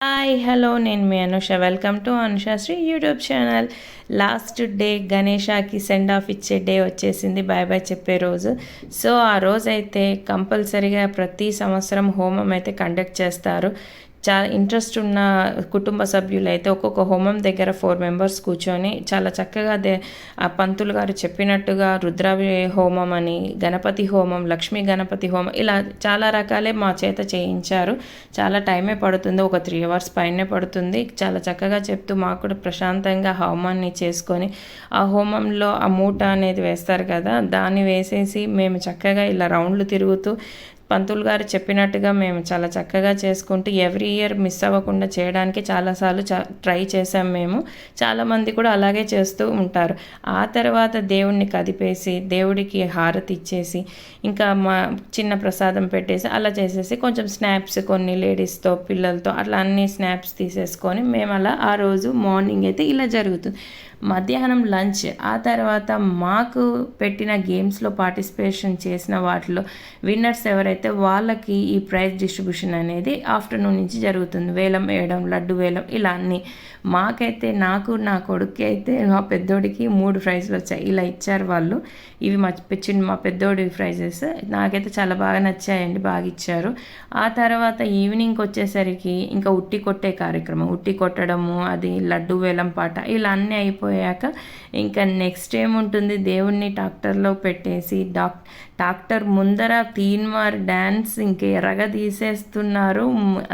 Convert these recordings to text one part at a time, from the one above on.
Hi hello నేను మీ Anusha welcome to Anushasri YouTube channel. Last day గణేషాకి సెండ్ ఆఫ్ ఇచ్చే డే వచ్చేసింది, బాయ్ బాయ్ చెప్పే రోజు. సో ఆ రోజైతే కంపల్సరీగా ప్రతి సంవత్సరం హోమం అయితే కండక్ట్ చేస్తారు. చాలా ఇంట్రెస్ట్ ఉన్న కుటుంబ సభ్యులు అయితే ఒక్కొక్క హోమం దగ్గర 4 మెంబర్స్ కూర్చొని చాలా చక్కగా ఆ పంతులు గారు చెప్పినట్టుగా రుద్రాభి హోమం అని, గణపతి హోమం, లక్ష్మీ గణపతి హోమం, ఇలా చాలా రకాలే మా చేత చేయించారు. చాలా టైమే పడుతుంది, ఒక 3 అవర్స్ పైనే పడుతుంది. చాలా చక్కగా చెప్తూ మాకు కూడా ప్రశాంతంగా హోమాన్ని చేసుకొని ఆ హోమంలో ఆ మూట అనేది వేస్తారు కదా, దాన్ని వేసేసి మేము చక్కగా ఇలా రౌండ్లు తిరుగుతూ పంతులు గారు చెప్పినట్టుగా మేము చాలా చక్కగా చేసుకుంటూ ఎవ్రీ ఇయర్ మిస్ అవ్వకుండా చేయడానికి చాలాసార్లు ట్రై చేసాం. మేము చాలామంది కూడా అలాగే చేస్తూ ఉంటారు. ఆ తర్వాత దేవుణ్ణి కదిపేసి దేవుడికి హారతి ఇచ్చేసి ఇంకా మా చిన్న ప్రసాదం పెట్టేసి అలా చేసేసి కొంచెం స్నాప్స్ కొన్ని లేడీస్తో పిల్లలతో అట్లా అన్ని స్నాప్స్ తీసేసుకొని మేము అలా ఆ రోజు మార్నింగ్ అయితే ఇలా జరుగుతుంది. మధ్యాహ్నం లంచ్, ఆ తర్వాత మాకు పెట్టిన గేమ్స్లో పార్టిసిపేషన్ చేసిన వాటిలో విన్నర్స్ ఎవరైతే వాళ్ళకి ఈ ప్రైజ్ డిస్ట్రిబ్యూషన్ అనేది ఆఫ్టర్నూన్ నుంచి జరుగుతుంది. వేలం వేయడం, లడ్డు వేలం, ఇలా అన్నీ. మాకైతే నాకు నా కొడుక్కి అయితే మా పెద్దోడికి 3 ప్రైజ్లు వచ్చాయి. ఇలా ఇచ్చారు వాళ్ళు. ఇవి మా పెద్దోడి ప్రైజెస్. నాకైతే చాలా బాగా నచ్చాయండి, బాగా ఇచ్చారు. ఆ తర్వాత ఈవినింగ్కి వచ్చేసరికి ఇంకా ఉట్టి కొట్టే కార్యక్రమం, ఉట్టి కొట్టడము, అది లడ్డు వేలం పాట, ఇలా అన్నీ అయిపోయాక ఇంకా నెక్స్ట్ ఏముంటుంది, దేవుణ్ణి ట్రాక్టర్లో పెట్టేసి ట్రాక్టర్ ముందర తీన్మార్ డ్యాన్స్ ఇంక ఎర్రగా తీసేస్తున్నారు.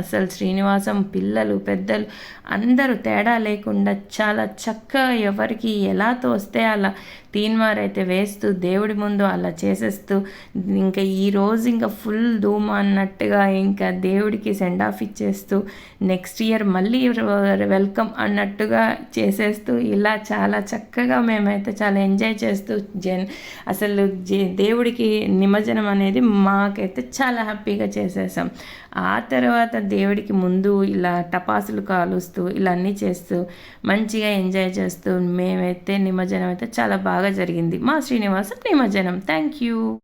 అసలు శ్రీనివాసం పిల్లలు పెద్దలు అందరూ తేడా లేకుండా చాలా చక్కగా ఎవరికి ఎలా తోస్తే అలా తీన్మార్ అయితే వేస్తూ దేవుడి ముందు అలా చేసేస్తూ ఇంకా ఈరోజు ఇంకా ఫుల్ ధూమ్ అన్నట్టుగా ఇంకా దేవుడికి సెండ్ ఆఫ్ ఇచ్చేస్తూ నెక్స్ట్ ఇయర్ మళ్ళీ వెల్కమ్ అన్నట్టుగా చేసేస్తూ ఇలా చాలా చక్కగా మేమైతే చాలా ఎంజాయ్ చేస్తూ అసలు దేవుడికి నిమజ్జనం అనేది మాకైతే చాలా హ్యాపీగా చేసేసాం. ఆ తర్వాత దేవుడికి ముందు ఇలా టపాసులు కాలుస్తూ ఇలా అన్నీ చేస్తూ మంచిగా ఎంజాయ్ చేస్తూ మేమైతే నిమజ్జనం అయితే చాలా బాగా జరిగింది. మా శ్రీనివాసం నిమజ్జనం. Thank you.